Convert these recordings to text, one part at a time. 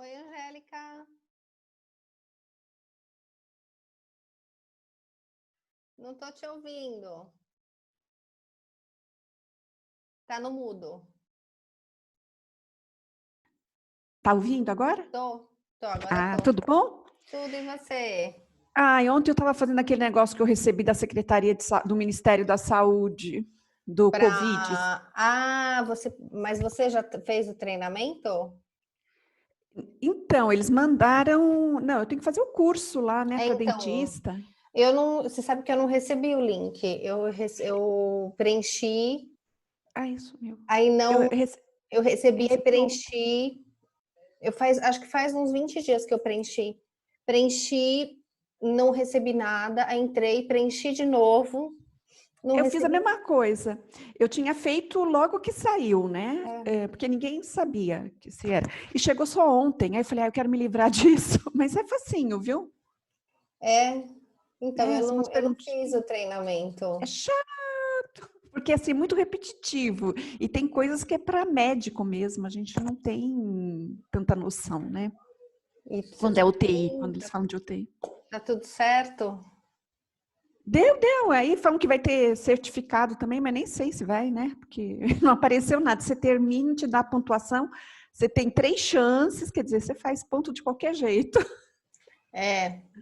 Oi, Angélica. Não tô te ouvindo. Tá no mudo. Tá ouvindo agora? Agora tô. Tudo bom? Tudo e você? E ontem eu estava fazendo aquele negócio que eu recebi da Secretaria do Ministério da Saúde, do Covid. Mas você já fez o treinamento? Então, eles mandaram... Não, eu tenho que fazer o curso lá, né, para Então, dentista. eu não. Você sabe que eu não recebi o link. Eu preenchi, Isso, meu. aí Eu não. rece- Eu recebi e recebi ontem. preenchi. Acho que faz uns 20 dias que eu preenchi. Preenchi, não recebi nada. Aí entrei, preenchi de novo. Não Eu fiz a recebi. mesma coisa. Eu tinha feito logo que saiu, né? Porque ninguém sabia que se era. E chegou só ontem. Aí eu falei, eu quero me livrar disso. Mas é facinho, viu? Então São umas eu não perguntas. fiz o treinamento. É chato, porque assim, é muito repetitivo. E tem coisas que é para médico mesmo, a gente não tem tanta noção, né? E Quando tudo é UTI, bem? quando eles falam de UTI. Tá tudo certo? Deu. Aí falam que vai ter certificado também, mas nem sei se vai, né? Porque não apareceu nada. Você termina, te dá a pontuação, você tem 3 chances, quer dizer, você faz ponto de qualquer jeito.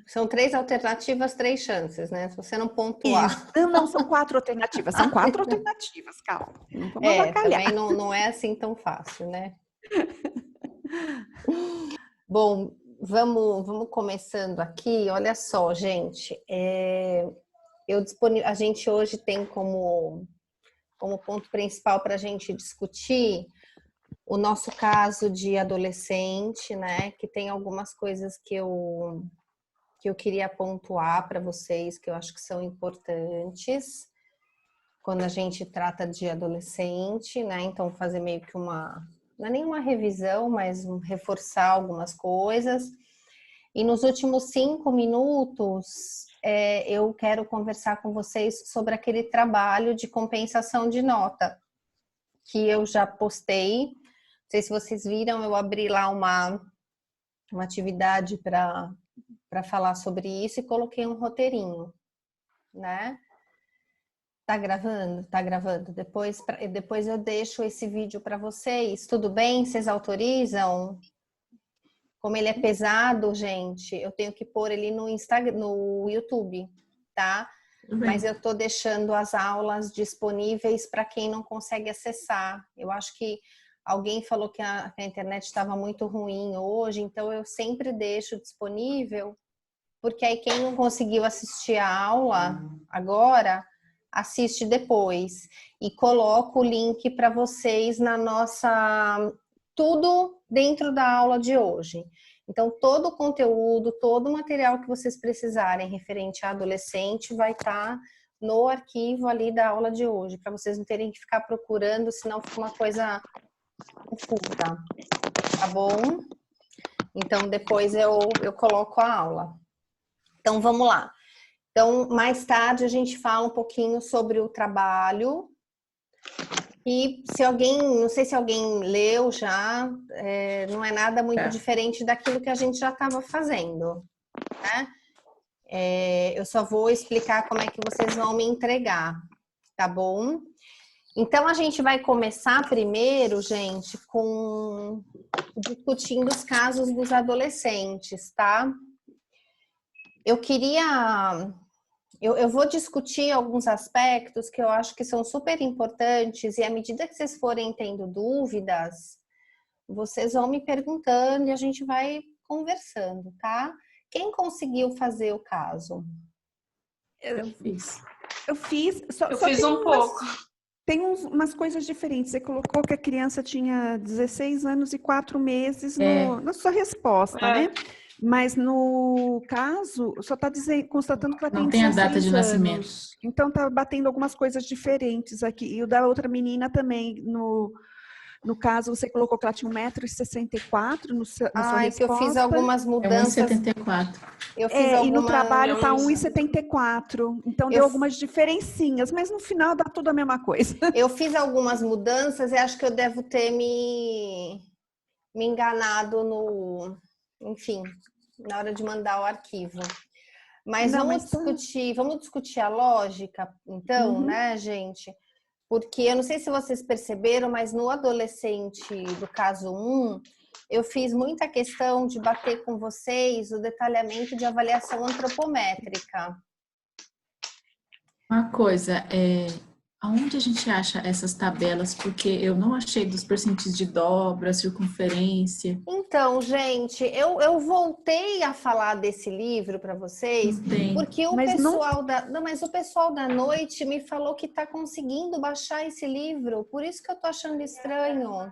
São 3 alternativas, 3 chances, né? Se você não Isso. pontuar. Não, são 4 alternativas. São 4 alternativas, calma. Não vamos avacalhar. Também não é assim tão fácil, né? Bom, vamos começando aqui. Olha só, gente. A gente hoje tem como ponto principal para a gente discutir o nosso caso de adolescente, né? Que tem algumas coisas que eu queria pontuar para vocês, que eu acho que são importantes quando a gente trata de adolescente, né? Então, fazer meio que não é nenhuma revisão, mas reforçar algumas coisas. E nos últimos 5 minutos, eu quero conversar com vocês sobre aquele trabalho de compensação de nota que eu já postei. Não sei se vocês viram, eu abri lá uma atividade para falar sobre isso e coloquei um roteirinho, né? Tá gravando? Tá gravando. Depois eu deixo esse vídeo para vocês. Tudo bem? Vocês autorizam? Como ele é pesado, gente, eu tenho que pôr ele no Instagram, no YouTube, tá? Mas eu tô deixando as aulas disponíveis para quem não consegue acessar. Eu acho que alguém falou que a internet estava muito ruim hoje, então eu sempre deixo disponível, porque aí quem não conseguiu assistir a aula agora, assiste depois. E coloco o link para vocês na nossa... Tudo dentro da aula de hoje. Então, todo o conteúdo, todo o material que vocês precisarem referente a adolescente vai estar no arquivo ali da aula de hoje, para vocês não terem que ficar procurando, senão fica uma coisa confusa, tá bom? Então, depois eu coloco a aula. Então, vamos lá. Então, mais tarde a gente fala um pouquinho sobre o trabalho. E se alguém, não sei se alguém leu já, não é nada muito diferente daquilo que a gente já estava fazendo, né? Eu só vou explicar como é que vocês vão me entregar, tá bom? Então, a gente vai começar primeiro, gente, discutindo os casos dos adolescentes, tá? Eu vou discutir alguns aspectos que eu acho que são super importantes e à medida que vocês forem tendo dúvidas, vocês vão me perguntando e a gente vai conversando, tá? Quem conseguiu fazer o caso? Eu fiz. Eu fiz, Eu fiz um pouco. Tem umas coisas diferentes. Você colocou que a criança tinha 16 anos e 4 meses na sua resposta, né? Mas no caso, só está constatando que ela tem 16 anos. Não tem a data de nascimento. Então está batendo algumas coisas diferentes aqui. E o da outra menina também, no caso, você colocou que ela tinha 1,64 m na sua resposta. Que eu fiz algumas mudanças. É 1,74. E no trabalho está 1,74. Então deu algumas diferencinhas, mas no final dá tudo a mesma coisa. Eu fiz algumas mudanças e acho que eu devo ter me me enganado enfim, na hora de mandar o arquivo. Mas vamos discutir a lógica, então, né, gente? Porque eu não sei se vocês perceberam, mas no adolescente do caso 1, eu fiz muita questão de bater com vocês o detalhamento de avaliação antropométrica. Uma coisa, aonde a gente acha essas tabelas? Porque eu não achei dos percentis de dobra, circunferência. Então, gente, eu voltei a falar desse livro para vocês, porque mas o pessoal da noite me falou que está conseguindo baixar esse livro, por isso que eu tô achando estranho.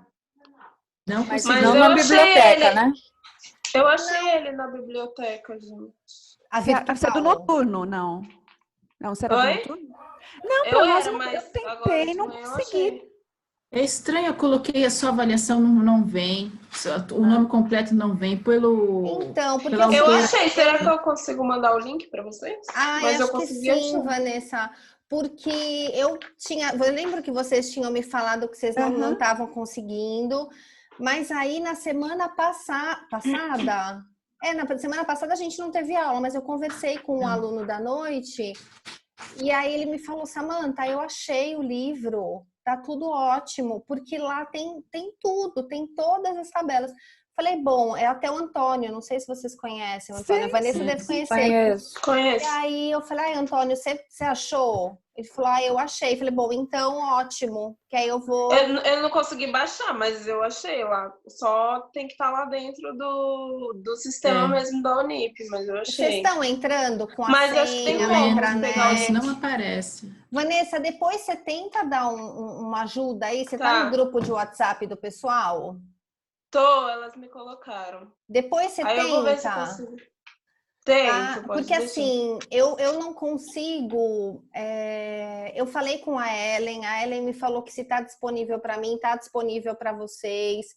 Não Mas consegui. não na biblioteca, né? Eu achei ele na biblioteca, gente. Você é do noturno, não? Não, você era do noturno? Não, eu tentei, não consegui. É estranho, eu coloquei a sua avaliação, não vem. O nome completo não vem Então, porque eu achei. Será que eu consigo mandar o link para vocês? Mas eu acho que sim, Vanessa. Porque eu lembro que vocês tinham me falado que vocês não estavam conseguindo. Mas aí na semana passada, na semana passada a gente não teve aula, mas eu conversei com um aluno da noite e aí ele me falou, Samantha, eu achei o livro, tá tudo ótimo, porque lá tem tudo, tem todas as tabelas. Falei, bom, é até o Antônio, não sei se vocês conhecem o Antônio, a Vanessa deve conhecer. Conheço. E aí eu falei, Antônio, você achou? Ele falou, eu achei. Falei, bom, então ótimo, que aí eu vou... Eu não consegui baixar, mas eu achei lá. Só tem que estar lá dentro do sistema mesmo da Unip, mas eu achei. Vocês estão entrando com a mas senha, acho que tem como mas não aparece. Vanessa, depois você tenta dar uma ajuda aí? Você tá no grupo de WhatsApp do pessoal? Elas me colocaram. Depois você aí tenta. Eu vou ver se eu consigo. Tento, porque assim, eu não consigo. Eu falei com a Ellen me falou que se está disponível para mim, está disponível para vocês.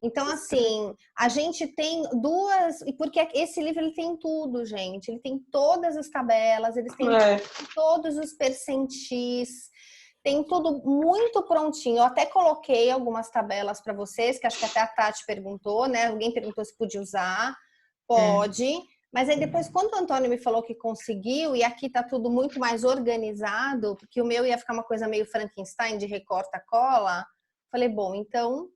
Então, assim, a gente tem duas. Porque esse livro ele tem tudo, gente. Ele tem todas as tabelas, eles têm todos os percentis. Tem tudo muito prontinho. Eu até coloquei algumas tabelas para vocês, que acho que até a Tati perguntou, né? Alguém perguntou se podia usar. Pode. Mas aí depois, quando o Antônio me falou que conseguiu, e aqui tá tudo muito mais organizado, porque o meu ia ficar uma coisa meio Frankenstein de recorta-cola, falei, bom, então,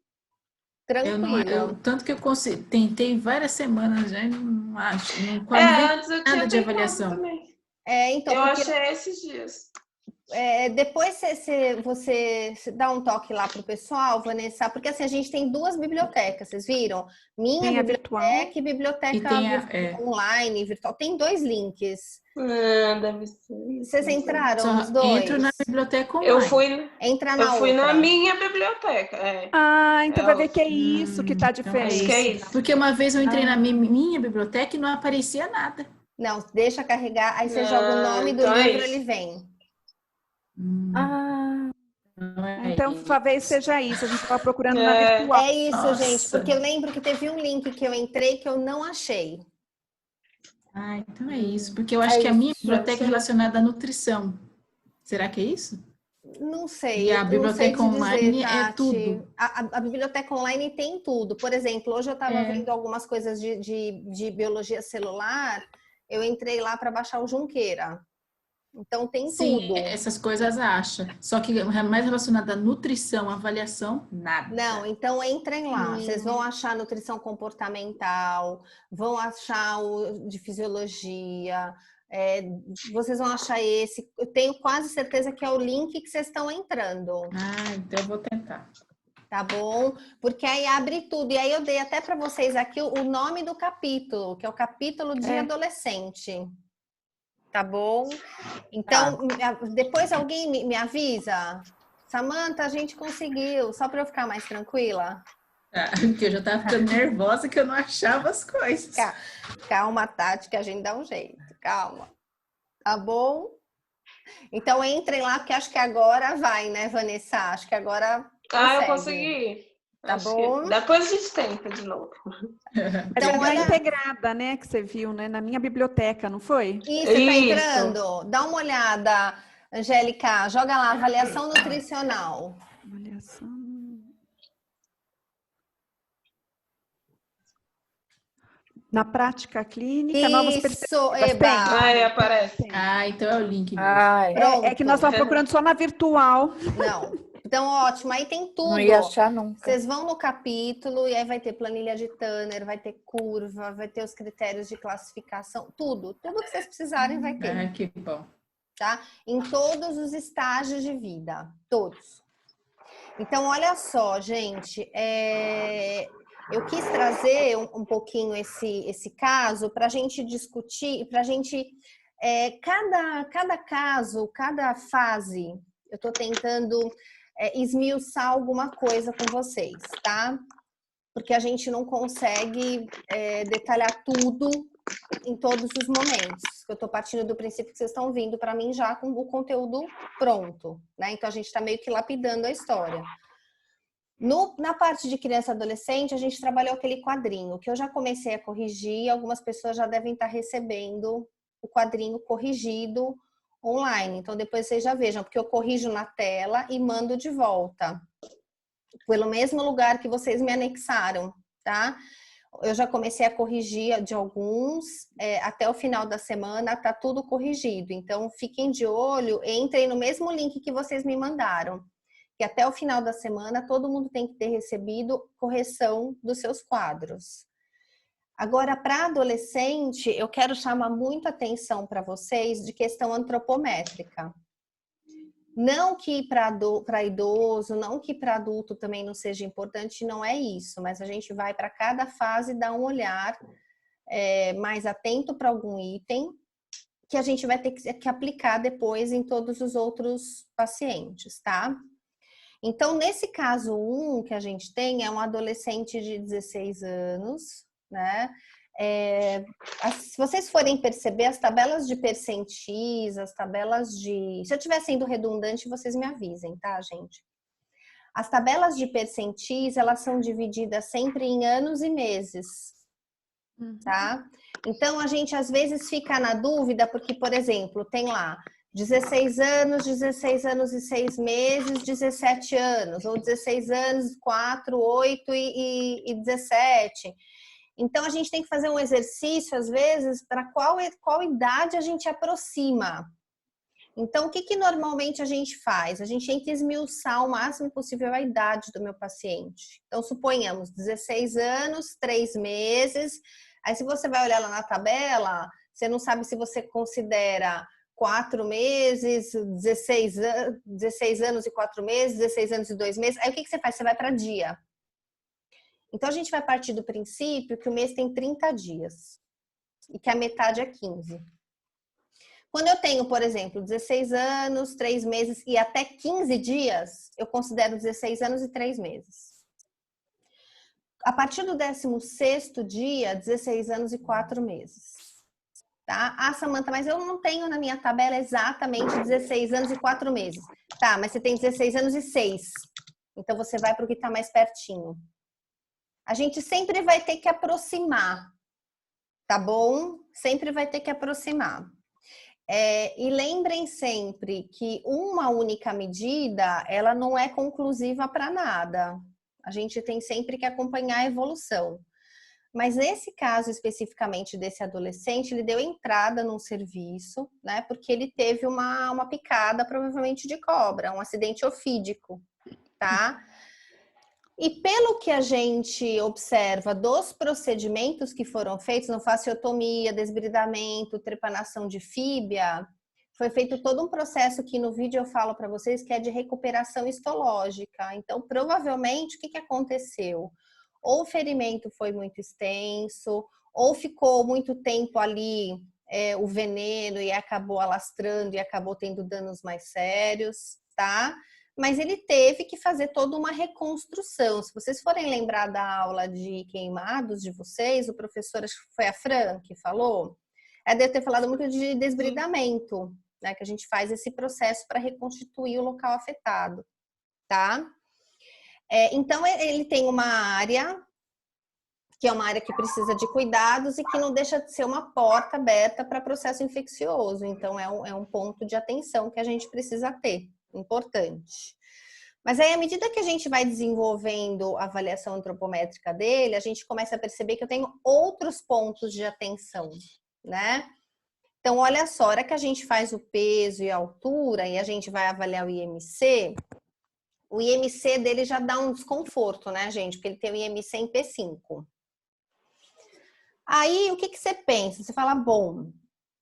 tranquilo. Tanto que eu tentei várias semanas já, não acho. Quase nada de avaliação. Então, eu achei esses dias. Depois você dá um toque lá pro pessoal, Vanessa, porque assim, a gente tem duas bibliotecas, vocês viram? Minha biblioteca e biblioteca online, virtual. Tem 2 links. Deve ser. Vocês entraram nos 2? Entro na biblioteca online. Eu fui na minha biblioteca. Então vai ver que é isso que tá diferente. Acho que é isso. Porque uma vez eu entrei na minha biblioteca e não aparecia nada. Não, deixa carregar, aí você joga o nome do livro, ele vem. Então talvez seja isso, a gente estava procurando na virtual. É isso, gente, porque eu lembro que teve um link que eu entrei que eu não achei. Então é isso, porque eu acho que a minha biblioteca é relacionada à nutrição. Será que é isso? Não sei. E a biblioteca online Tati. é tudo. A biblioteca online tem tudo. Por exemplo, hoje eu estava vendo algumas coisas de biologia celular, eu entrei lá para baixar o Junqueira. Então tem tudo. Essas coisas acha. Só que é mais relacionada à nutrição, avaliação, nada. Não, então entrem lá. Vocês vão achar nutrição comportamental, vão achar o de fisiologia, vocês vão achar esse. Eu tenho quase certeza que é o link que vocês estão entrando. Então eu vou tentar. Tá bom? Porque aí abre tudo. E aí eu dei até para vocês aqui o nome do capítulo, que é o capítulo de adolescente. Tá bom? Então, depois alguém me avisa. Samantha, a gente conseguiu. Só para eu ficar mais tranquila. Porque eu já tava ficando nervosa que eu não achava as coisas. Calma, Tati, que a gente dá um jeito. Calma. Tá bom? Então, entrem lá, porque acho que agora vai, né, Vanessa? Acho que agora eu consegui. Tá bom? Depois a gente tenta de novo. Então, a integrada, né, que você viu, né, na minha biblioteca, não foi? Isso, você tá entrando? Dá uma olhada, Angélica. Joga lá, avaliação nutricional. Avaliação. Na prática clínica, novas Isso, perspectivas. eba! Ai, aparece. Ah, então é o link mesmo. Ai, É que nós estamos procurando só na virtual. Não. Então, ótimo. Aí tem tudo. não ia achar nunca. Vocês vão no capítulo e aí vai ter planilha de Tanner, vai ter curva, vai ter os critérios de classificação, tudo. Tudo que vocês precisarem vai ter, Ah, que bom. tá? Em todos os estágios de vida. Todos. Então, olha só, gente. Eu quis trazer um pouquinho esse caso para a gente discutir, para a gente... cada caso, cada fase, eu estou tentando esmiuçar alguma coisa com vocês, tá? Porque a gente não consegue detalhar tudo em todos os momentos. Eu estou partindo do princípio que vocês estão vindo para mim já com o conteúdo pronto, né? Então a gente está meio que lapidando a história. Na parte de criança e adolescente, a gente trabalhou aquele quadrinho que eu já comecei a corrigir. Algumas pessoas já devem estar recebendo o quadrinho corrigido online. Então, depois vocês já vejam, porque eu corrijo na tela e mando de volta. Pelo mesmo lugar que vocês me anexaram, tá? Eu já comecei a corrigir de alguns, até o final da semana tá tudo corrigido. Então, fiquem de olho, entrem no mesmo link que vocês me mandaram. Que até o final da semana todo mundo tem que ter recebido correção dos seus quadros. Agora, para adolescente, eu quero chamar muita atenção para vocês de questão antropométrica. Não que para idoso, não que para adulto também não seja importante, não é isso, mas a gente vai para cada fase dar um olhar mais atento para algum item que a gente vai ter que aplicar depois em todos os outros pacientes, tá? Então, nesse caso 1 que a gente tem, é um adolescente de 16 anos, né? Se vocês forem perceber, as tabelas de percentis, as tabelas de... Se eu estiver sendo redundante, vocês me avisem, tá, gente? As tabelas de percentis, elas são divididas sempre em anos e meses, tá? Então, a gente às vezes fica na dúvida, porque, por exemplo, tem lá 16 anos e 6 meses, 17 anos, ou 16 anos, 4, 8 e 17. Então, a gente tem que fazer um exercício, às vezes, para qual idade a gente aproxima. Então, o que normalmente a gente faz? A gente tem que esmiuçar o máximo possível a idade do meu paciente. Então, suponhamos 16 anos, 3 meses. Aí, se você vai olhar lá na tabela, você não sabe se você considera 4 meses, 16 anos e 4 meses, 16 anos e 2 meses. Aí, o que você faz? Você vai para dia. Então, a gente vai partir do princípio que o mês tem 30 dias e que a metade é 15. Quando eu tenho, por exemplo, 16 anos, 3 meses e até 15 dias, eu considero 16 anos e 3 meses. A partir do 16º dia, 16 anos e 4 meses. Tá? Ah, Samantha, mas eu não tenho na minha tabela exatamente 16 anos e 4 meses. Tá, mas você tem 16 anos e 6. Então, você vai para o que está mais pertinho. A gente sempre vai ter que aproximar, tá bom? Sempre vai ter que aproximar. E lembrem sempre que uma única medida, ela não é conclusiva para nada. A gente tem sempre que acompanhar a evolução. Mas nesse caso especificamente desse adolescente, ele deu entrada num serviço, né? Porque ele teve uma picada, provavelmente de cobra, um acidente ofídico, tá? E pelo que a gente observa dos procedimentos que foram feitos, no fasciotomia, desbridamento, trepanação de fíbia, foi feito todo um processo que no vídeo eu falo para vocês que é de recuperação histológica. Então, provavelmente, o que aconteceu? Ou o ferimento foi muito extenso, ou ficou muito tempo ali o veneno e acabou alastrando e acabou tendo danos mais sérios, tá? Mas ele teve que fazer toda uma reconstrução. Se vocês forem lembrar da aula de queimados de vocês, o professor, acho que foi a Fran que falou, deve ter falado muito de desbridamento, né? Que a gente faz esse processo para reconstituir o local afetado, tá? Então, ele tem uma área, que é uma área que precisa de cuidados e que não deixa de ser uma porta aberta para processo infeccioso. Então, é um ponto de atenção que a gente precisa ter. Importante. Mas aí, à medida que a gente vai desenvolvendo a avaliação antropométrica dele, a gente começa a perceber que eu tenho outros pontos de atenção, né? Então, olha só, a hora que a gente faz o peso e a altura e a gente vai avaliar o IMC dele já dá um desconforto, né, gente? Porque ele tem o IMC em P5. Aí, o que que você pensa? Você fala, bom,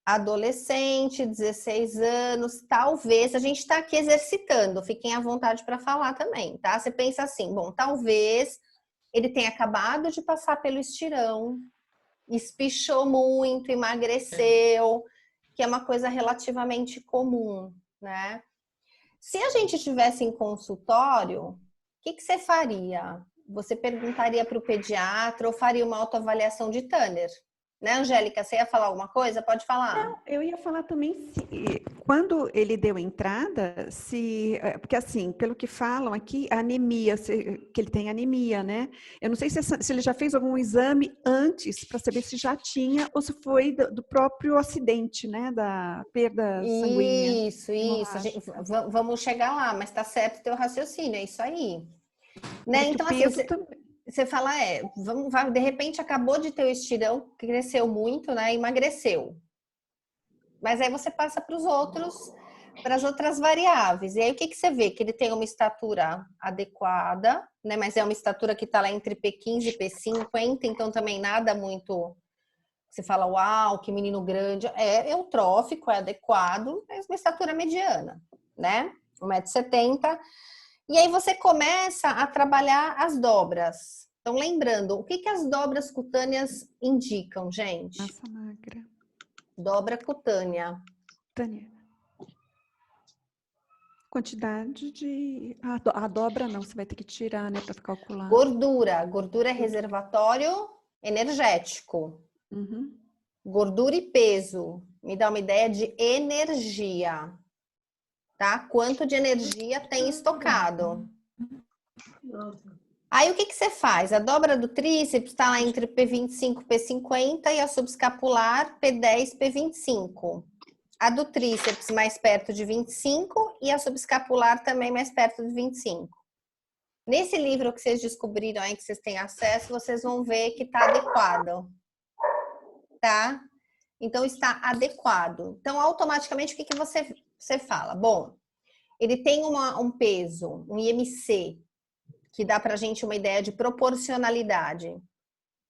adolescente, 16 anos, talvez, a gente está aqui exercitando, fiquem à vontade para falar também, tá? Você pensa assim, bom, talvez ele tenha acabado de passar pelo estirão, espichou muito, emagreceu, que é uma coisa relativamente comum, né? Se a gente estivesse em consultório, o que que você faria? Você perguntaria para o pediatra ou faria uma autoavaliação de Tanner? Né, Angélica? Você ia falar alguma coisa? Pode falar. Não, eu ia falar também quando ele deu entrada, porque assim, pelo que falam aqui, a anemia, que ele tem anemia, né? Eu não sei se ele já fez algum exame antes para saber se já tinha ou se foi do próprio acidente, né? Da perda sanguínea. Isso. Vamos chegar lá, mas tá certo o teu raciocínio, é isso aí. Né? Então, assim, você fala, de repente acabou de ter o estirão, cresceu muito, né? Emagreceu. Mas aí você passa para as outras variáveis. E aí o que que você vê? Que ele tem uma estatura adequada, né? Mas é uma estatura que está lá entre P15 e P50, então também nada muito. Você fala, uau, que menino grande. É eutrófico, é adequado, mas uma estatura mediana, né? 1,70 m. E aí você começa a trabalhar as dobras. Então, lembrando, o que que as dobras cutâneas indicam, gente? Massa magra. Dobra cutânea. Quantidade de... A dobra não, você vai ter que tirar, né, para calcular. Gordura. Gordura é reservatório energético. Uhum. Gordura e peso. Me dá uma ideia de energia. Tá? Quanto de energia tem estocado. Aí, o que que você faz? A dobra do tríceps está lá entre P25 e P50 e a subescapular P10, P25. A do tríceps mais perto de 25 e a subescapular também mais perto de 25. Nesse livro que vocês descobriram aí, que vocês têm acesso, vocês vão ver que está adequado. Tá? Então, está adequado. Então, automaticamente, o que que você fala? Bom, ele tem um peso, um IMC, que dá pra gente uma ideia de proporcionalidade,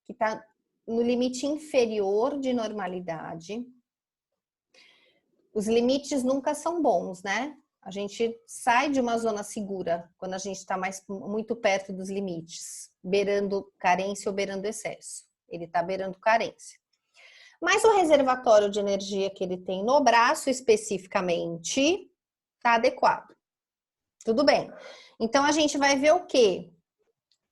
que está no limite inferior de normalidade. Os limites nunca são bons, né? A gente sai de uma zona segura quando a gente está muito perto dos limites, beirando carência ou beirando excesso. Ele está beirando carência. Mas o reservatório de energia que ele tem no braço especificamente está adequado. Tudo bem. Então, a gente vai ver o quê?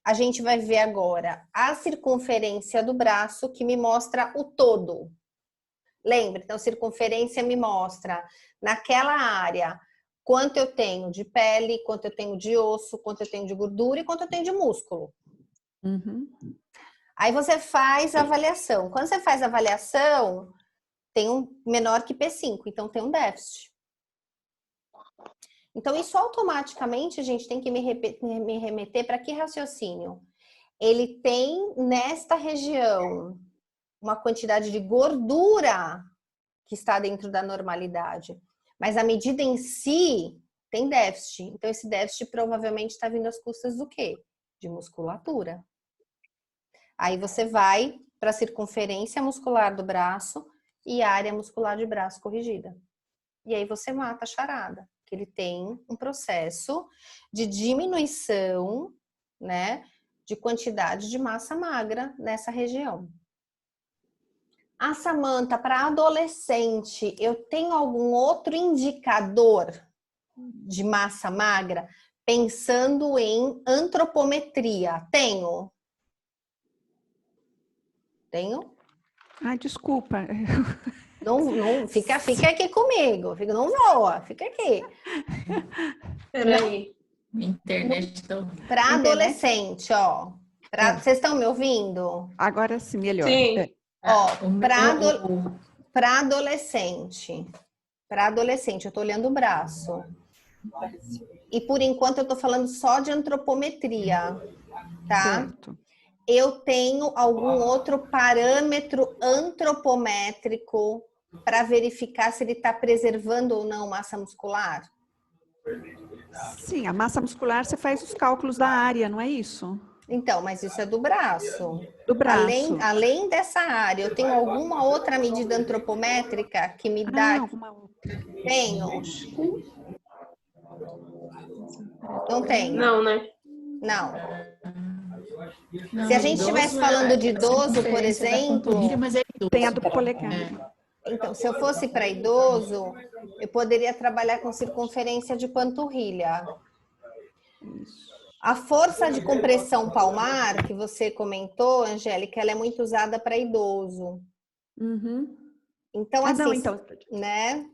A gente vai ver agora a circunferência do braço, que me mostra o todo. Lembra? Então, circunferência me mostra naquela área quanto eu tenho de pele, quanto eu tenho de osso, quanto eu tenho de gordura e quanto eu tenho de músculo. Uhum. Aí você faz a avaliação. Quando você faz a avaliação, tem um menor que P5, então tem um déficit. Então, isso automaticamente, a gente tem que me remeter para que raciocínio? Ele tem nesta região uma quantidade de gordura que está dentro da normalidade, mas a medida em si tem déficit. Então, esse déficit provavelmente está vindo às custas do quê? De musculatura. Aí você vai para a circunferência muscular do braço e área muscular de braço corrigida. E aí você mata a charada, que ele tem um processo de diminuição, né, de quantidade de massa magra nessa região. A Samanta, para adolescente, eu tenho algum outro indicador de massa magra pensando em antropometria? Tenho? Ai, desculpa. Não, fica aqui comigo. Não voa, fica aqui. Peraí. Internet para adolescente, ó. Vocês estão me ouvindo? Agora sim, melhor. Sim. Ó, para adolescente. Para adolescente, eu tô olhando o braço. E por enquanto eu tô falando só de antropometria, tá? Certo. Eu tenho algum outro parâmetro antropométrico para verificar se ele está preservando ou não massa muscular? Sim, a massa muscular você faz os cálculos da área, não é isso? Então, mas isso é do braço. Do braço. Além dessa área, eu tenho alguma outra medida antropométrica que me dá... Alguma outra. Tenho? Não tenho. Não, né? Não. Não, Se a gente estivesse falando de a idoso, por circunferência da exemplo... panturrilha, mas é idoso. Tem a do polegar. Então, se eu fosse para idoso, eu poderia trabalhar com circunferência de panturrilha. A força de compressão palmar, que você comentou, Angélica, ela é muito usada para idoso. Uhum. Então, assim, não, então... né?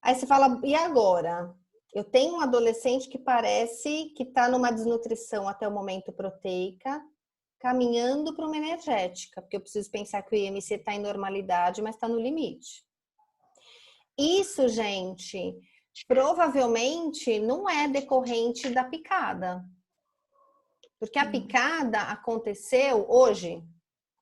Aí você fala, e agora? Eu tenho um adolescente que parece que está numa desnutrição até o momento proteica, caminhando para uma energética, porque eu preciso pensar que o IMC está em normalidade, mas está no limite. Isso, gente, provavelmente não é decorrente da picada. Porque a picada aconteceu hoje,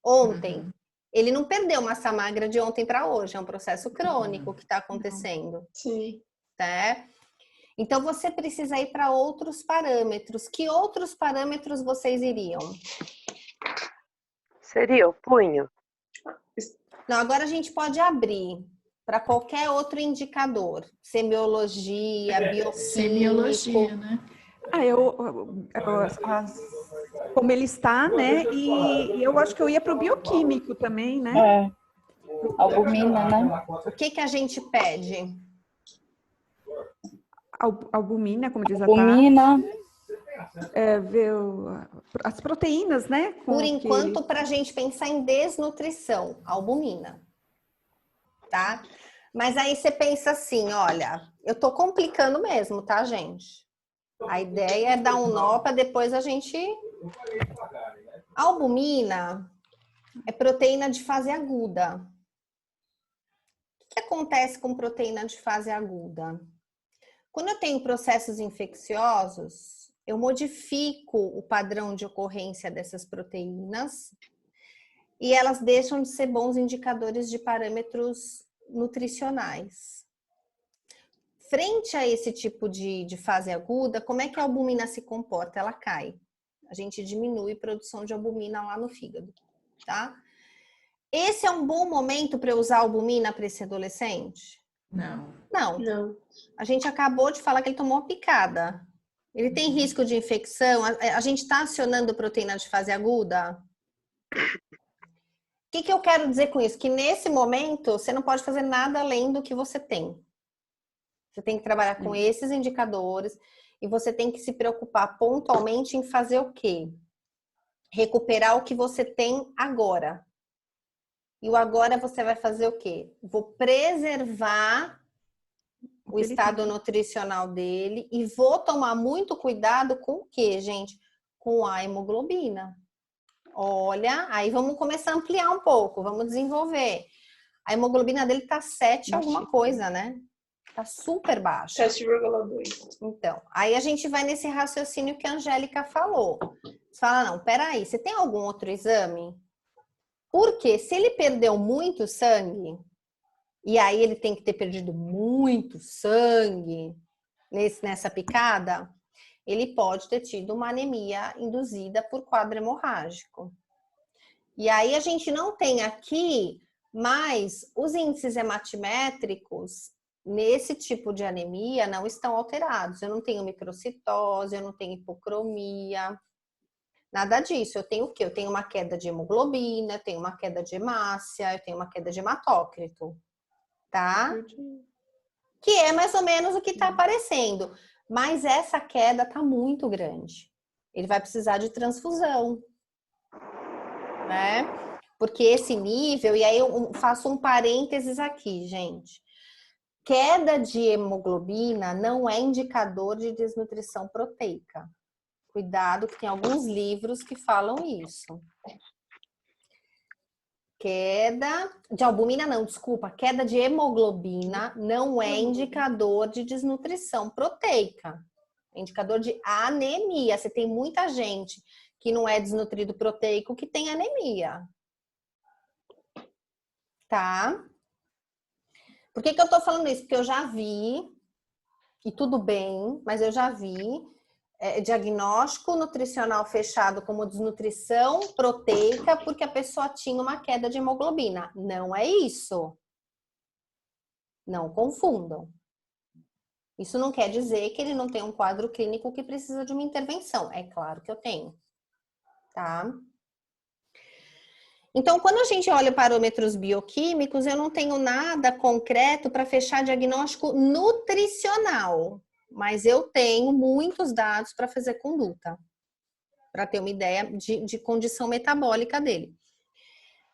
ontem. Ele não perdeu massa magra de ontem para hoje, é um processo crônico que está acontecendo. Sim. Tá? Então, você precisa ir para outros parâmetros. Que outros parâmetros vocês iriam? Seria o punho? Não, agora a gente pode abrir para qualquer outro indicador. Semiologia, bioquímico. Semiologia, né? Como ele está, né? E eu acho que eu ia para o bioquímico também, né? Albumina, né? O que a gente pede? Albumina, como diz a Albumina. ver as proteínas, né? Por enquanto, para a gente pensar em desnutrição, albumina. Tá? Mas aí você pensa assim, olha, eu tô complicando mesmo, tá, gente? A ideia é dar um nó para depois a gente... A albumina é proteína de fase aguda. O que acontece com proteína de fase aguda? Quando eu tenho processos infecciosos, eu modifico o padrão de ocorrência dessas proteínas e elas deixam de ser bons indicadores de parâmetros nutricionais. Frente a esse tipo de fase aguda, como é que a albumina se comporta? Ela cai. A gente diminui a produção de albumina lá no fígado, tá? Esse é um bom momento para eu usar albumina para esse adolescente? Não. Não. A gente acabou de falar que ele tomou uma picada. Ele tem risco de infecção? A gente está acionando proteína de fase aguda? O que eu quero dizer com isso? Que nesse momento você não pode fazer nada além do que você tem. Você tem que trabalhar com esses indicadores e você tem que se preocupar pontualmente em fazer o quê? Recuperar o que você tem agora. E o agora você vai fazer o quê? Vou preservar o estado nutricional dele e vou tomar muito cuidado com o quê, gente? Com a hemoglobina. Olha, aí vamos começar a ampliar um pouco, vamos desenvolver. A hemoglobina dele tá 7 alguma coisa, né? Tá super baixa. 7,2. Então, aí a gente vai nesse raciocínio que a Angélica falou. Você fala, não, peraí, você tem algum outro exame? Porque se ele perdeu muito sangue, e aí ele tem que ter perdido muito sangue nessa picada, ele pode ter tido uma anemia induzida por quadro hemorrágico. E aí a gente não tem aqui, mas os índices hematimétricos nesse tipo de anemia não estão alterados. Eu não tenho microcitose, eu não tenho hipocromia, nada disso. Eu tenho o quê? Eu tenho uma queda de hemoglobina, eu tenho uma queda de hemácia, eu tenho uma queda de hematócrito, tá? Que é mais ou menos o que está aparecendo. Mas essa queda está muito grande. Ele vai precisar de transfusão, né? Porque esse nível, e aí eu faço um parênteses aqui, gente. Queda de hemoglobina não é indicador de desnutrição proteica. Cuidado, que tem alguns livros que falam isso. Queda de albumina não, desculpa, queda de hemoglobina não é indicador de desnutrição proteica, é indicador de anemia. Você tem muita gente que não é desnutrido proteico que tem anemia, tá? Por que eu tô falando isso? Porque eu já vi, e tudo bem, mas eu já vi diagnóstico nutricional fechado como desnutrição proteica porque a pessoa tinha uma queda de hemoglobina. Não é isso. Não confundam. Isso não quer dizer que ele não tem um quadro clínico que precisa de uma intervenção. É claro que eu tenho. Tá? Então, quando a gente olha parâmetros bioquímicos, eu não tenho nada concreto para fechar diagnóstico nutricional. Mas eu tenho muitos dados para fazer conduta, para ter uma ideia de condição metabólica dele.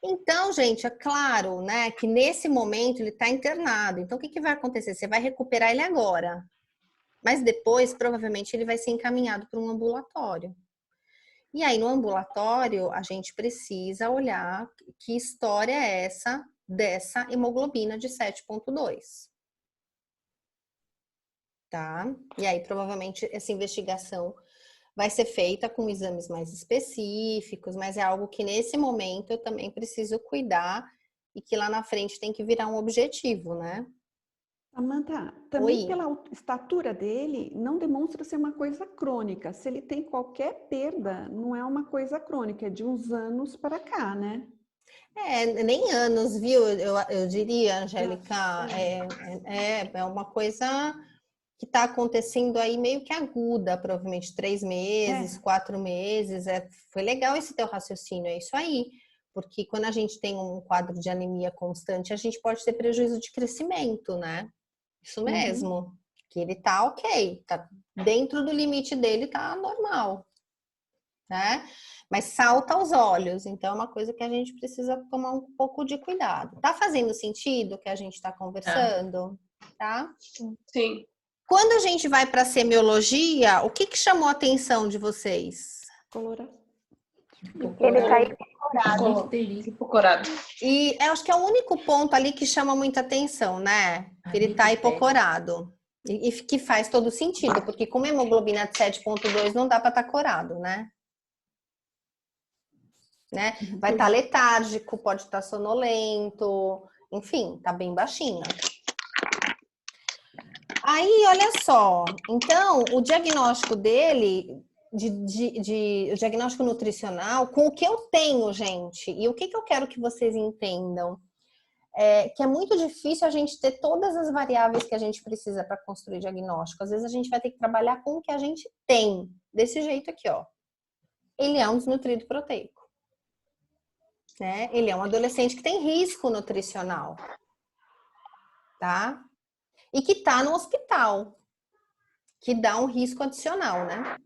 Então, gente, é claro, né, que nesse momento ele está internado. Então, o que vai acontecer? Você vai recuperar ele agora, mas depois, provavelmente, ele vai ser encaminhado para um ambulatório. E aí, no ambulatório, a gente precisa olhar que história é essa dessa hemoglobina de 7,2. Tá? E aí, provavelmente, essa investigação vai ser feita com exames mais específicos, mas é algo que nesse momento eu também preciso cuidar e que lá na frente tem que virar um objetivo, né? Samantha, também Oi. pela estatura dele, não demonstra ser uma coisa crônica. Se ele tem qualquer perda, não é uma coisa crônica, é de uns anos para cá, né? Nem anos, viu? Eu diria, Angélica, é uma coisa que está acontecendo aí meio que aguda, provavelmente 3 meses, 4 meses. Foi legal esse teu raciocínio, é isso aí. Porque quando a gente tem um quadro de anemia constante, a gente pode ter prejuízo de crescimento, né? Isso mesmo. Que ele tá ok, tá dentro do limite dele, tá normal, né? Mas salta aos olhos, então é uma coisa que a gente precisa tomar um pouco de cuidado. Tá fazendo sentido o que a gente tá conversando? Tá? Sim. Quando a gente vai para semiologia, o que chamou a atenção de vocês? Coloração. Ele tá hipocorado. Hipocorado. E eu acho que é o único ponto ali que chama muita atenção, né? Ele tá hipocorado. E que faz todo sentido, porque com uma hemoglobina de 7,2 não dá para estar corado, né? Vai estar letárgico, pode estar sonolento, enfim, tá bem baixinho. Aí, olha só, então, o diagnóstico dele, o diagnóstico nutricional, com o que eu tenho, gente, e o que eu quero que vocês entendam, que é muito difícil a gente ter todas as variáveis que a gente precisa para construir diagnóstico. Às vezes a gente vai ter que trabalhar com o que a gente tem, desse jeito aqui, ó. Ele é um desnutrido proteico, né? Ele é um adolescente que tem risco nutricional, tá? E que tá no hospital, que dá um risco adicional, né?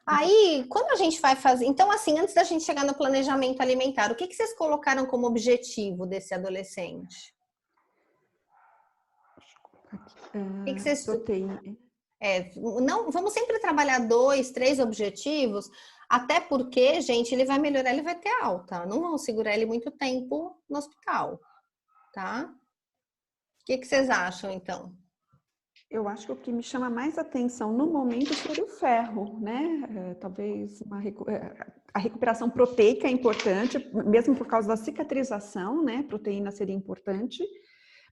Aí, quando a gente vai fazer... Então, assim, antes da gente chegar no planejamento alimentar, o que vocês colocaram como objetivo desse adolescente? O que vocês... Não, vamos sempre trabalhar 2, 3 objetivos, até porque, gente, ele vai melhorar, ele vai ter alta. Não vão segurar ele muito tempo no hospital, tá? O que vocês acham, então? Eu acho que o que me chama mais atenção no momento seria o ferro, né? Talvez a recuperação proteica é importante, mesmo por causa da cicatrização, né? Proteína seria importante,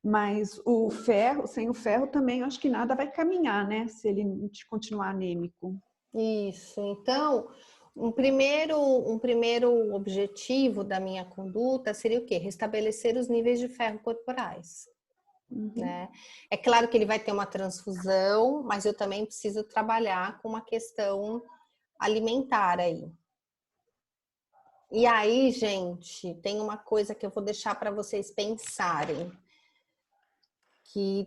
mas o ferro, sem o ferro também, eu acho que nada vai caminhar, né? Se ele continuar anêmico. Isso. Então, um primeiro objetivo da minha conduta seria o quê? Restabelecer os níveis de ferro corporais. Né? É claro que ele vai ter uma transfusão, mas eu também preciso trabalhar com uma questão alimentar aí. E aí, gente, tem uma coisa que eu vou deixar para vocês pensarem. Que,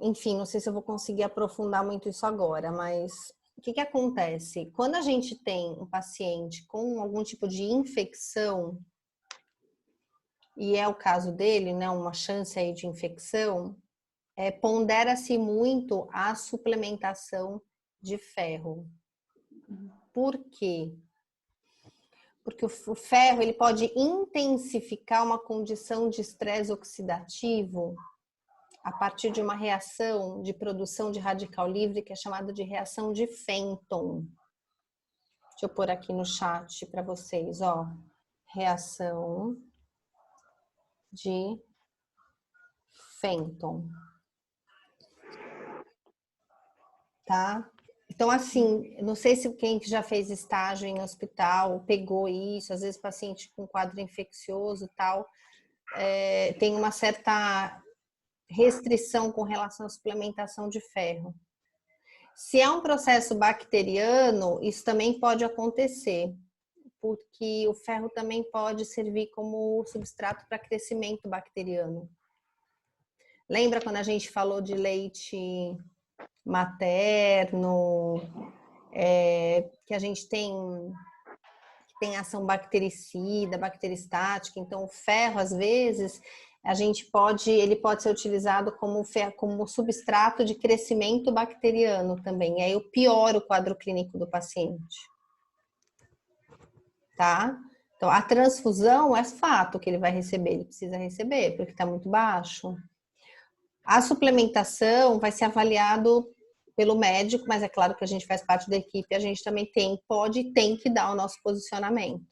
enfim, não sei se eu vou conseguir aprofundar muito isso agora, mas o que acontece? Quando a gente tem um paciente com algum tipo de infecção, e é o caso dele, né, uma chance aí de infecção, pondera-se muito a suplementação de ferro. Por quê? porque o ferro ele pode intensificar uma condição de estresse oxidativo a partir de uma reação de produção de radical livre que é chamada de reação de Fenton. Deixa eu pôr aqui no chat para vocês, ó. Reação de Fenton. Tá? Então, assim, não sei se quem já fez estágio em hospital pegou isso, às vezes paciente com quadro infeccioso e tal, tem uma certa restrição com relação à suplementação de ferro. Se é um processo bacteriano, isso também pode acontecer, porque o ferro também pode servir como substrato para crescimento bacteriano. Lembra quando a gente falou de leite materno, que a gente tem ação bactericida, bacteristática, então o ferro, às vezes, ele pode ser utilizado como substrato de crescimento bacteriano também, e aí eu pioro o quadro clínico do paciente. Tá? Então, a transfusão é fato que ele vai receber, ele precisa receber, porque está muito baixo. A suplementação vai ser avaliado pelo médico, mas é claro que a gente faz parte da equipe, a gente também tem que dar o nosso posicionamento.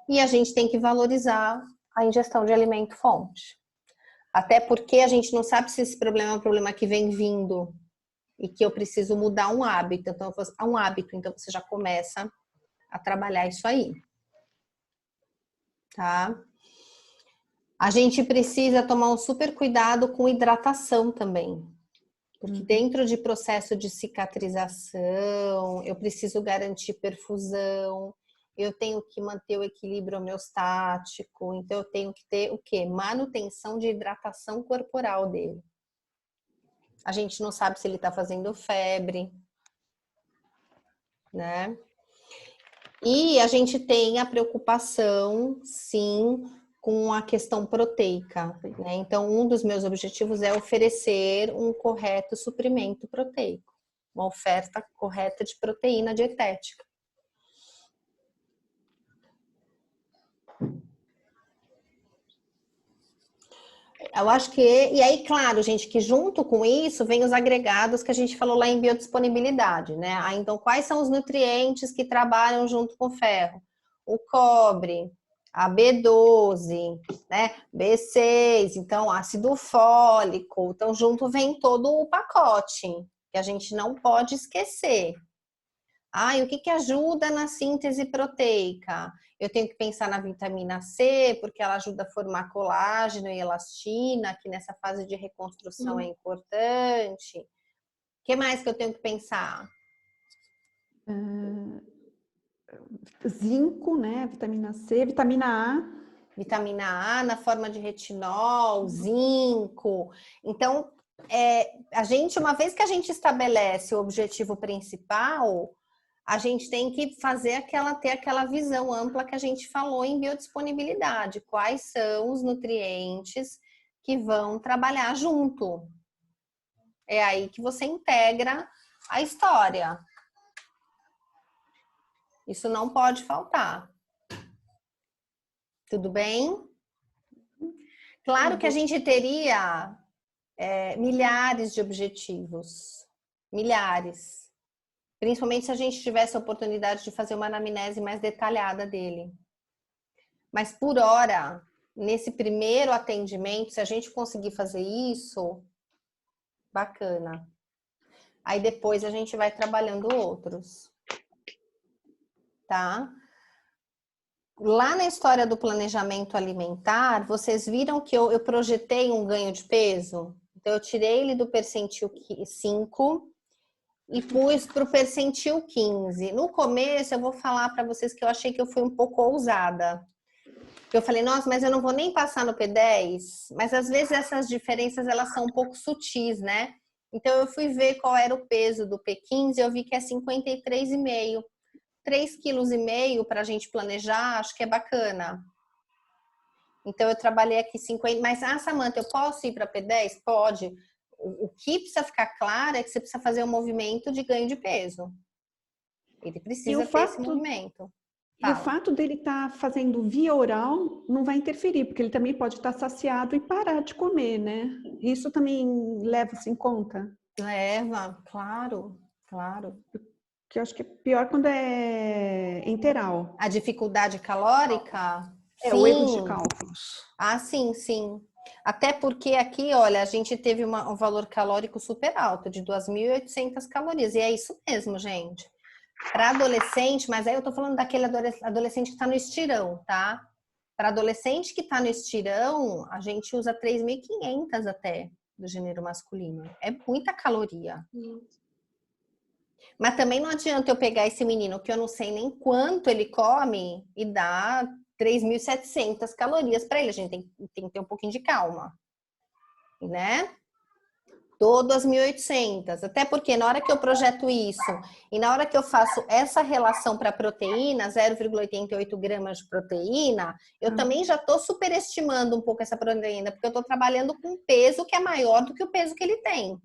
E a gente tem que valorizar a ingestão de alimento fonte. Até porque a gente não sabe se esse problema é um problema que vem vindo e que eu preciso mudar um hábito. Então, você já começa a trabalhar isso aí. Tá? A gente precisa tomar um super cuidado com hidratação também. Porque dentro de processo de cicatrização, eu preciso garantir perfusão, eu tenho que manter o equilíbrio homeostático, então eu tenho que ter o quê? Manutenção de hidratação corporal dele. A gente não sabe se ele está fazendo febre, né? E a gente tem a preocupação, sim, com a questão proteica, né? Então, um dos meus objetivos é oferecer um correto suprimento proteico, uma oferta correta de proteína dietética. Eu acho que, e aí, claro, gente, que junto com isso vem os agregados que a gente falou lá em biodisponibilidade, né? Então, quais são os nutrientes que trabalham junto com o ferro? O cobre, a B12, né? B6, então ácido fólico. Então, junto vem todo o pacote, que a gente não pode esquecer. E o que ajuda na síntese proteica? Eu tenho que pensar na vitamina C, porque ela ajuda a formar colágeno e elastina, que nessa fase de reconstrução é importante. O que mais que eu tenho que pensar? Zinco, né? Vitamina C, vitamina A. Vitamina A na forma de retinol, zinco. Então, uma vez que a gente estabelece o objetivo principal, a gente tem que ter aquela visão ampla que a gente falou em biodisponibilidade. Quais são os nutrientes que vão trabalhar junto? É aí que você integra a história. Isso não pode faltar. Tudo bem? Claro que a gente teria milhares de objetivos. Milhares. Principalmente se a gente tivesse a oportunidade de fazer uma anamnese mais detalhada dele. Mas por hora, nesse primeiro atendimento, se a gente conseguir fazer isso, bacana. Aí depois a gente vai trabalhando outros. Tá? Lá na história do planejamento alimentar, vocês viram que eu projetei um ganho de peso? Então, eu tirei ele do percentil 5 e pus para o percentil 15. No começo, eu vou falar para vocês que eu achei que eu fui um pouco ousada. Eu falei, nossa, mas eu não vou nem passar no P10. Mas às vezes essas diferenças, elas são um pouco sutis, né? Então, eu fui ver qual era o peso do P15 e eu vi que é 53,5. 3,5 kg para a gente planejar, acho que é bacana. Então, eu trabalhei aqui 50. Mas, Samanta, eu posso ir para P10? Pode. O que precisa ficar claro é que você precisa fazer um movimento de ganho de peso. Ele precisa ter esse movimento. E o Fala. fato dele estar fazendo via oral não vai interferir, porque ele também pode estar saciado e parar de comer, né? Isso também leva-se em conta? Leva, claro, claro. Que eu acho que é pior quando é enteral. A dificuldade calórica? É, o erro de Sim. cálculos. Ah, sim, sim. Até porque aqui, olha, a gente teve um valor calórico super alto, de 2.800 calorias. E é isso mesmo, gente. Para adolescente, mas aí eu tô falando daquele adolescente que tá no estirão, tá? Para adolescente que tá no estirão, a gente usa 3.500 até do gênero masculino. É muita caloria. Mas também não adianta eu pegar esse menino que eu não sei nem quanto ele come e dar 3.700 calorias para ele. A gente tem que ter um pouquinho de calma, né? Dou 2.800. Até porque na hora que eu projeto isso e na hora que eu faço essa relação para proteína, 0,88 gramas de proteína, eu também já estou superestimando um pouco essa proteína, porque eu estou trabalhando com um peso que é maior do que o peso que ele tem.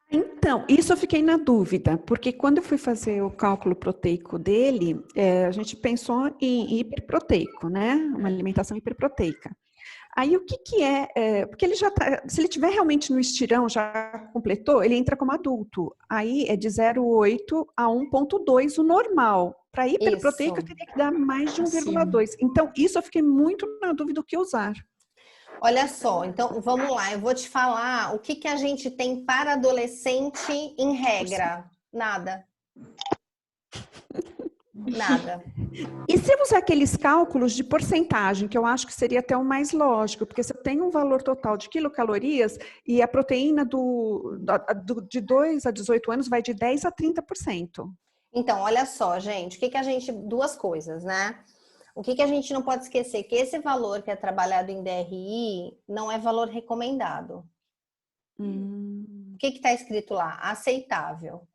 Então, isso eu fiquei na dúvida, porque quando eu fui fazer o cálculo proteico dele, a gente pensou em hiperproteico, né? Uma alimentação hiperproteica. Aí o que é, porque ele já tá, se ele tiver realmente no estirão, já completou, ele entra como adulto. Aí é de 0,8 a 1,2 o normal. Para hiperproteico, eu Isso. teria que dar mais de 1,2. Então, isso eu fiquei muito na dúvida do que usar. Olha só, então vamos lá, eu vou te falar o que a gente tem para adolescente em regra. Nada. Nada. E se eu usar aqueles cálculos de porcentagem, que eu acho que seria até o mais lógico, porque se eu tenho um valor total de quilocalorias e a proteína de 2 a 18 anos vai de 10 a 30%. Então, olha só, gente, duas coisas, né? O que a gente não pode esquecer? Que esse valor que é trabalhado em DRI não é valor recomendado. O que está escrito lá? Aceitável.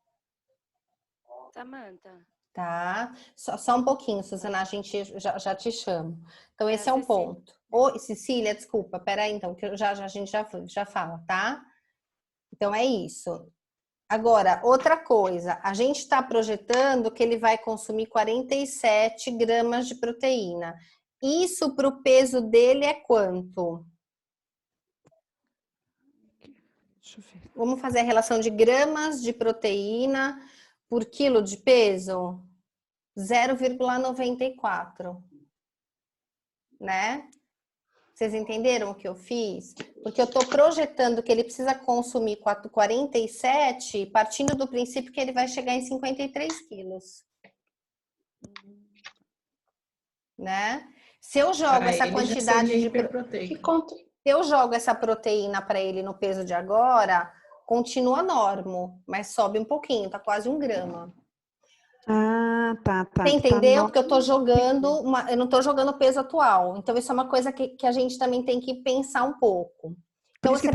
Samantha. Tá? Só um pouquinho, Suzana, a gente já te chama. Então, esse é um Cecília. ponto. Oi, Cecília, desculpa, peraí, então, que a gente já fala, tá? Então, é isso. Agora, outra coisa, a gente está projetando que ele vai consumir 47 gramas de proteína. Isso para o peso dele é quanto? Deixa eu ver. Vamos fazer a relação de gramas de proteína por quilo de peso? 0,94, né? Vocês entenderam o que eu fiz? Porque eu estou projetando que ele precisa consumir 47, partindo do princípio que ele vai chegar em 53 quilos. Né? Se eu jogo essa quantidade de hiperproteico. eu jogo essa proteína para ele no peso de agora, continua normo, mas sobe um pouquinho, tá quase 1 grama. Ah, tá. Você entendeu? Porque eu tô jogando, eu não tô jogando o peso atual. Então, isso é uma coisa que a gente também tem que pensar um pouco. Então, você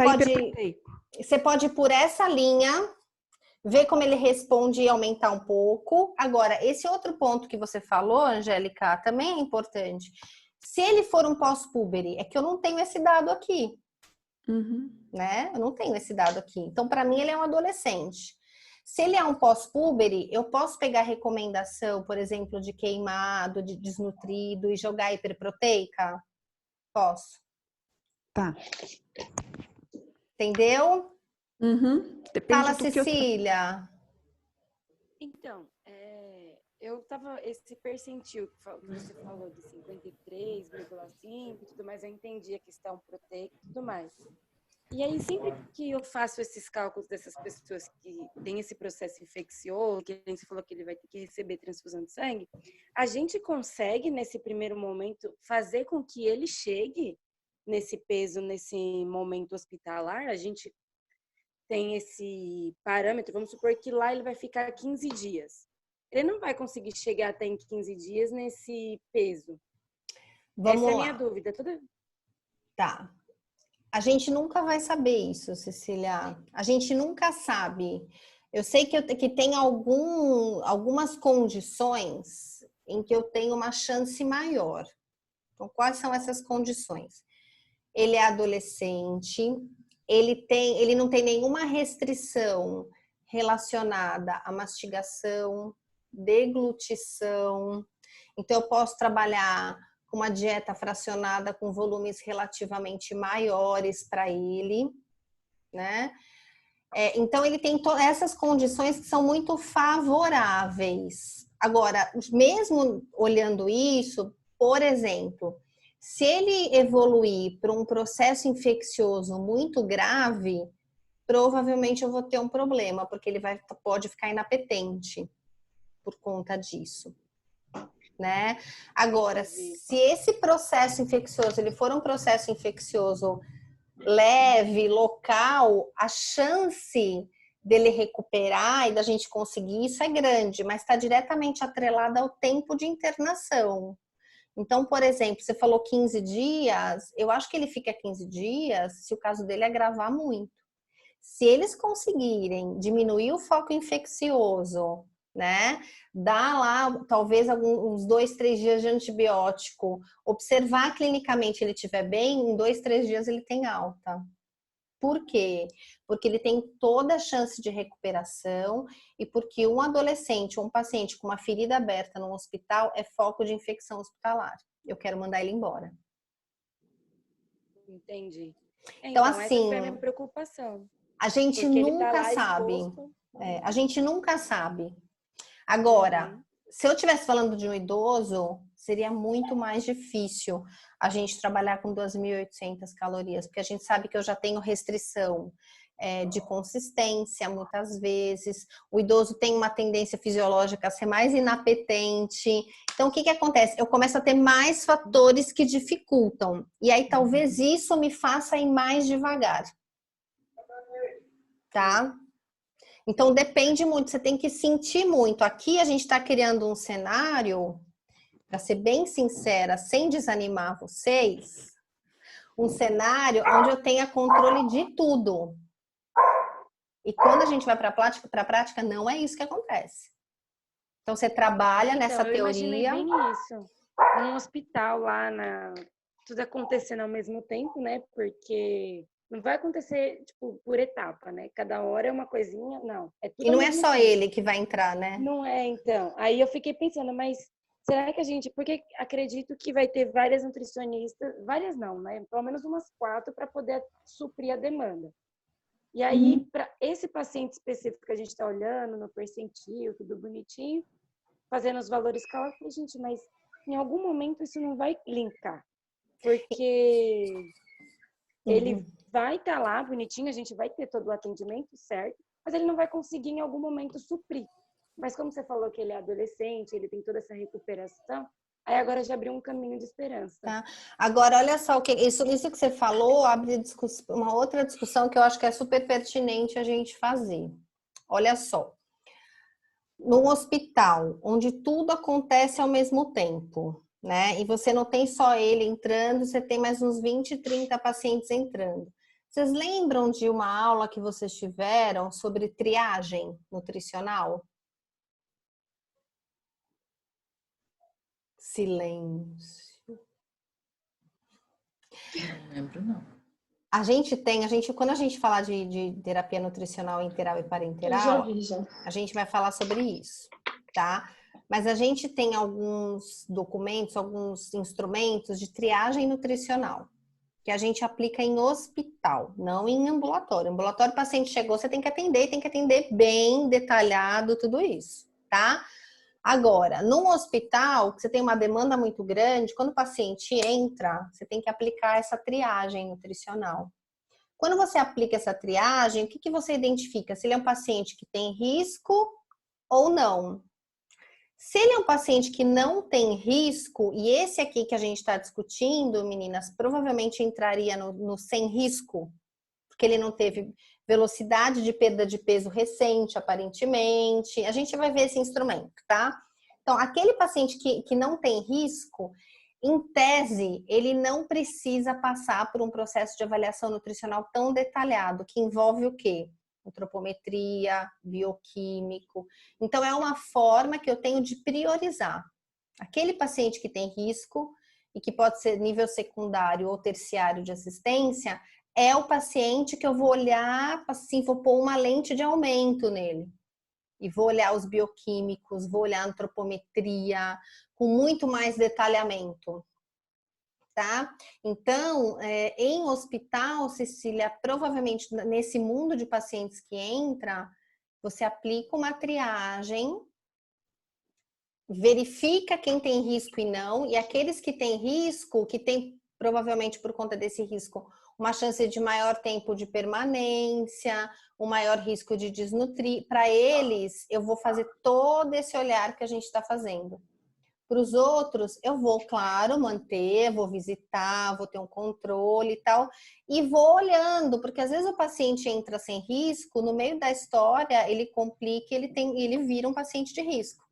pode ir por essa linha, ver como ele responde e aumentar um pouco. Agora, esse outro ponto que você falou, Angélica, também é importante. Se ele for um pós-púbere, é que eu não tenho esse dado aqui. Né? Eu não tenho esse dado aqui. Então, para mim, ele é um adolescente. Se ele é um pós-púbere, eu posso pegar recomendação, por exemplo, de queimado, de desnutrido e jogar hiperproteica? Posso. Tá. Entendeu? Depende Fala, do Cecília. Então, eu tava, esse percentil que você falou de 53,5 e tudo mais, eu entendi a questão proteica e tudo mais. E aí, sempre que eu faço esses cálculos dessas pessoas que têm esse processo infeccioso, que você falou que ele vai ter que receber transfusão de sangue, a gente consegue, nesse primeiro momento, fazer com que ele chegue nesse peso, nesse momento hospitalar? A gente tem esse parâmetro, vamos supor que lá ele vai ficar 15 dias. Ele não vai conseguir chegar até em 15 dias nesse peso. Essa é a minha dúvida. Tá. A gente nunca vai saber isso, Cecília. A gente nunca sabe. Eu sei que tem algumas condições em que eu tenho uma chance maior. Então, quais são essas condições? Ele é adolescente, ele não tem nenhuma restrição relacionada à mastigação, deglutição. Então, eu posso trabalhar com uma dieta fracionada com volumes relativamente maiores para ele, né? Então, ele tem essas condições que são muito favoráveis. Agora, mesmo olhando isso, por exemplo, se ele evoluir para um processo infeccioso muito grave, provavelmente eu vou ter um problema, porque ele pode ficar inapetente por conta disso, né? Agora, se esse processo infeccioso ele for um processo infeccioso leve, local, a chance dele recuperar e da gente conseguir isso é grande, mas está diretamente atrelada ao tempo de internação. Então, por exemplo, você falou 15 dias, eu acho que ele fica 15 dias se o caso dele agravar muito. Se eles conseguirem diminuir o foco infeccioso, né? Dar lá, talvez, uns 2, 3 dias de antibiótico, observar clinicamente ele estiver bem, em 2, 3 dias ele tem alta. Por quê? Porque ele tem toda a chance de recuperação e porque um adolescente ou um paciente com uma ferida aberta no hospital é foco de infecção hospitalar. Eu quero mandar ele embora. Entendi. Então, assim, essa foi a minha assim, preocupação. a gente Porque ele nunca tá lá sabe. exposto. A gente nunca sabe. Agora, se eu estivesse falando de um idoso, seria muito mais difícil a gente trabalhar com 2.800 calorias, porque a gente sabe que eu já tenho restrição de consistência, muitas vezes. O idoso tem uma tendência fisiológica a ser mais inapetente. Então, o que acontece? Eu começo a ter mais fatores que dificultam. E aí, talvez isso me faça ir mais devagar. Tá? Então, depende muito, você tem que sentir muito. Aqui a gente está criando um cenário, para ser bem sincera, sem desanimar vocês, um cenário onde eu tenha controle de tudo. E quando a gente vai para a prática, não é isso que acontece. Então, você trabalha nessa eu imaginei teoria. bem isso. Num hospital lá, tudo acontecendo ao mesmo tempo, né? Porque não vai acontecer, tipo, por etapa, né? Cada hora é uma coisinha, não. É tudo E não ao é mesmo só tempo. ele que vai entrar, né? Não é, então. Aí eu fiquei pensando, mas será que a gente... Porque acredito que vai ter várias nutricionistas, várias não, né? Pelo menos umas 4 para poder suprir a demanda. E aí, para esse paciente específico que a gente está olhando, no percentil, tudo bonitinho, fazendo os valores cálculos, gente, mas em algum momento isso não vai linkar. Porque ele vai estar lá bonitinho, a gente vai ter todo o atendimento certo, mas ele não vai conseguir em algum momento suprir. Mas como você falou que ele é adolescente, ele tem toda essa recuperação, aí agora já abriu um caminho de esperança. Tá. Agora, olha só, isso que você falou abre uma outra discussão que eu acho que é super pertinente a gente fazer. Olha só. Num hospital, onde tudo acontece ao mesmo tempo, né? E você não tem só ele entrando, você tem mais uns 20, 30 pacientes entrando. Vocês lembram de uma aula que vocês tiveram sobre triagem nutricional? Silêncio. Não lembro, não. Quando a gente falar de terapia nutricional interal e parenteral, a gente vai falar sobre isso, tá? Mas a gente tem alguns documentos, alguns instrumentos de triagem nutricional que a gente aplica em hospital, não em ambulatório. Ambulatório, o paciente chegou, você tem que atender bem, detalhado, tudo isso, tá? Agora, num hospital, que você tem uma demanda muito grande, quando o paciente entra, você tem que aplicar essa triagem nutricional. Quando você aplica essa triagem, o que você identifica? Se ele é um paciente que tem risco ou não. Se ele é um paciente que não tem risco, e esse aqui que a gente está discutindo, meninas, provavelmente entraria no sem risco, porque ele não teve velocidade de perda de peso recente, aparentemente. A gente vai ver esse instrumento, tá? Então, aquele paciente que não tem risco, em tese, ele não precisa passar por um processo de avaliação nutricional tão detalhado, que envolve o quê? Antropometria, bioquímico. Então, é uma forma que eu tenho de priorizar. Aquele paciente que tem risco e que pode ser nível secundário ou terciário de assistência, é o paciente que eu vou olhar, assim, vou pôr uma lente de aumento nele. e vou olhar os bioquímicos, vou olhar a antropometria com muito mais detalhamento, tá? Então, em hospital, Cecília, provavelmente nesse mundo de pacientes que entra, você aplica uma triagem, verifica quem tem risco e não, e aqueles que têm risco, que tem provavelmente por conta desse risco, uma chance de maior tempo de permanência, um maior risco de desnutrir. Para eles, eu vou fazer todo esse olhar que a gente está fazendo. Para os outros, eu vou, claro, manter, vou visitar, vou ter um controle e tal, e vou olhando, porque às vezes o paciente entra sem risco, no meio da história ele complica, ele vira um paciente de risco.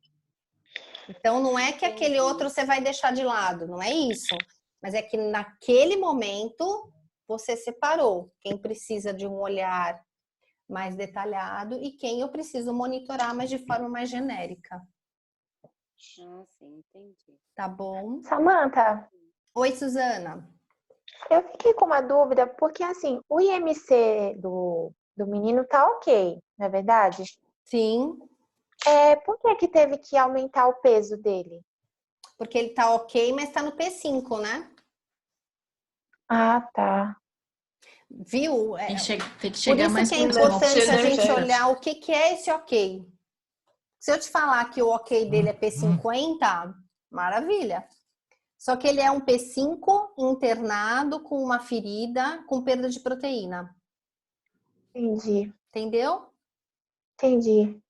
Então, não é que aquele outro você vai deixar de lado, não é isso. Mas é que naquele momento você separou quem precisa de um olhar mais detalhado e quem eu preciso monitorar, mas de forma mais genérica. Ah, sim, entendi. Tá bom? Samantha, Oi, Suzana. eu fiquei com uma dúvida, porque assim, o IMC do menino tá ok, não é verdade? Sim, Por que teve que aumentar o peso dele? porque ele tá ok, mas tá no P5, né? Ah, tá. Viu? Tem que Por chegar isso mais que é próximo. importante a gente energético. olhar o que é esse ok. Se eu te falar que o ok dele é P50, maravilha. Só que ele é um P5 internado com uma ferida, com perda de proteína. Entendi. Entendeu? Entendi.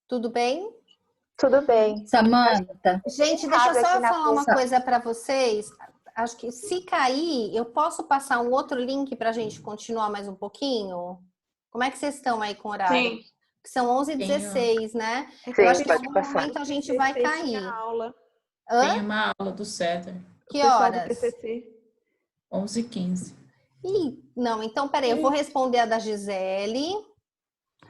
Tudo bem? Tudo bem. Samantha, Gente, deixa eu Água só aqui na falar uma bolsa. coisa para vocês. Acho que se cair, eu posso passar um outro link para a gente continuar mais um pouquinho? Como é que vocês estão aí com o horário? Sim. Que são 11h16, né? Sim, Eu acho que em pode algum passar. momento a gente vai cair. Aula. Tem Hã? uma aula do César, Que Pessoal do horas? TCC. 11h15. Ih, não, então peraí, eu vou responder a da Gisele.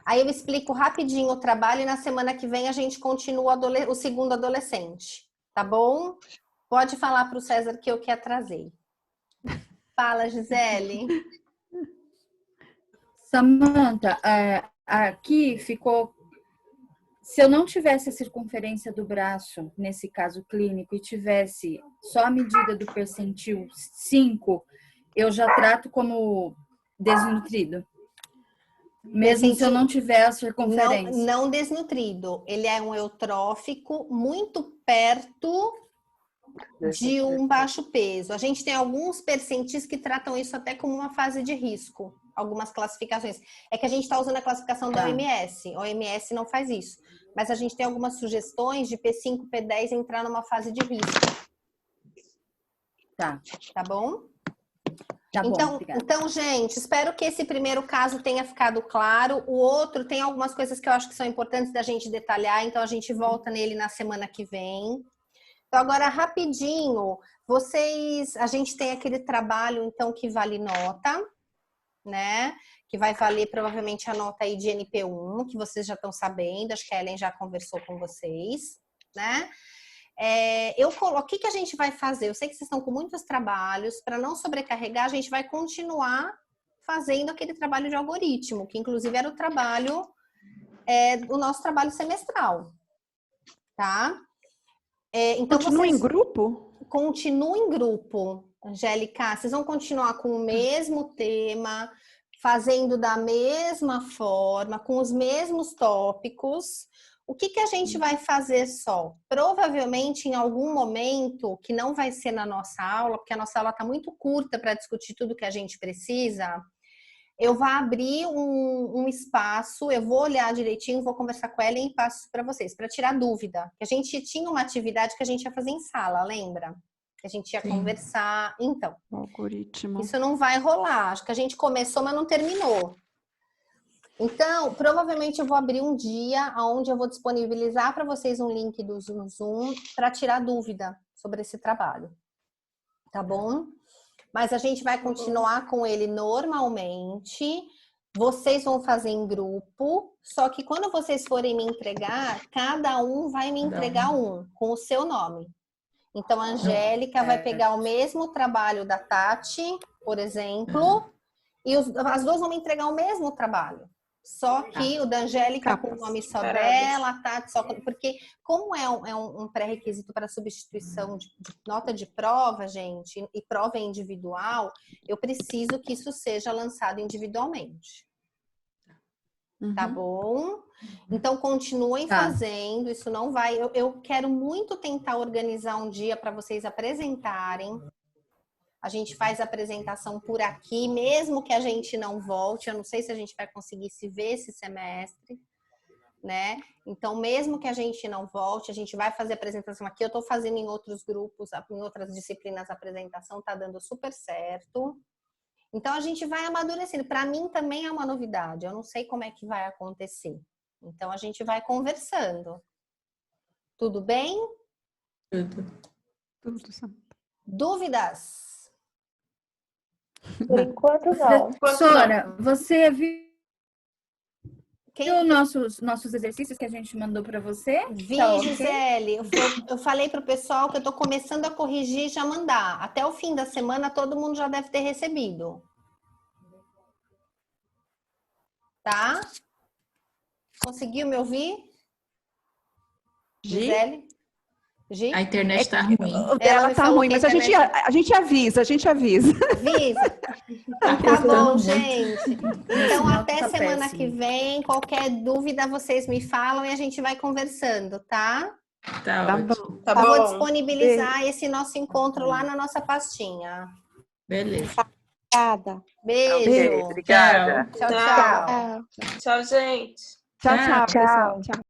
Aí eu explico rapidinho o trabalho e na semana que vem a gente continua o segundo adolescente, tá bom? Pode falar para o César que eu que atrasei. Fala, Gisele. Samantha, aqui ficou. Se eu não tivesse a circunferência do braço, nesse caso clínico, e tivesse só a medida do percentil 5, eu já trato como desnutrido. Mesmo se eu não tiver a circunferência. Não desnutrido. Ele é um eutrófico muito perto de um baixo peso. A gente tem alguns percentis que tratam isso até como uma fase de risco. Algumas classificações. É que a gente está usando a classificação da OMS. A OMS não faz isso. Mas a gente tem algumas sugestões de P5, P10 entrar numa fase de risco. Tá. Tá bom? Tá bom, então, gente, espero que esse primeiro caso tenha ficado claro. O outro tem algumas coisas que eu acho que são importantes da gente detalhar, então a gente volta nele na semana que vem. Então, agora, rapidinho, a gente tem aquele trabalho, então, que vale nota, né? Que vai valer provavelmente a nota aí de NP1, que vocês já estão sabendo, acho que a Ellen já conversou com vocês, né? O que a gente vai fazer? Eu sei que vocês estão com muitos trabalhos, para não sobrecarregar, a gente vai continuar fazendo aquele trabalho de algoritmo, que inclusive era o nosso trabalho semestral, tá? Então Continua em grupo? Continua em grupo, Angélica. Vocês vão continuar com o mesmo tema, fazendo da mesma forma, com os mesmos tópicos. O que a gente vai fazer só? Provavelmente em algum momento, que não vai ser na nossa aula, porque a nossa aula está muito curta para discutir tudo que a gente precisa, eu vou abrir um espaço, eu vou olhar direitinho, vou conversar com ela e passo para vocês, para tirar dúvida. A gente tinha uma atividade que a gente ia fazer em sala, lembra? Que a gente ia conversar. Então, algoritmo. Isso não vai rolar. Acho que a gente começou, mas não terminou. Então, provavelmente eu vou abrir um dia onde eu vou disponibilizar para vocês um link do Zoom para tirar dúvida sobre esse trabalho. Tá bom? Mas a gente vai continuar com ele normalmente. Vocês vão fazer em grupo, só que quando vocês forem me entregar, cada um vai me entregar um com o seu nome. Então, a Angélica vai pegar o mesmo trabalho da Tati, por exemplo, e as duas vão me entregar o mesmo trabalho. Só que o da Angélica com o nome só dela, tá? Só porque como é um pré-requisito para substituição de nota de prova, gente, e prova individual, eu preciso que isso seja lançado individualmente. Tá bom? Então, continuem fazendo, isso não vai... Eu quero muito tentar organizar um dia para vocês apresentarem. A gente faz a apresentação por aqui, mesmo que a gente não volte. Eu não sei se a gente vai conseguir se ver esse semestre, né? Então, mesmo que a gente não volte, a gente vai fazer a apresentação aqui. Eu estou fazendo em outros grupos, em outras disciplinas, a apresentação tá dando super certo. Então, a gente vai amadurecendo. Para mim, também é uma novidade. Eu não sei como é que vai acontecer. Então, a gente vai conversando. Tudo bem? Tudo, Samanta. Dúvidas? Por enquanto, não. Professora, você viu Quem? os nossos exercícios que a gente mandou para você? Vi, Tá ok? Gisele. Eu falei para o pessoal que eu estou começando a corrigir e já mandar. Até o fim da semana, todo mundo já deve ter recebido. Tá? Conseguiu me ouvir? Gisele? Gi? A internet tá ruim. Ela me tá falou ruim, que mas a gente avisa, avisa. Então, tá bom, gente. Então, até tá semana péssimo. que vem. Qualquer dúvida, vocês me falam e a gente vai conversando, tá? Tá Tá ótimo. bom. Tá Eu vou bom. disponibilizar esse nosso encontro lá na nossa pastinha. Beleza. Obrigada. Beijo. Obrigada. Tchau. Tchau, tchau. Tchau, gente. Tchau, Tchau. pessoal. Tchau.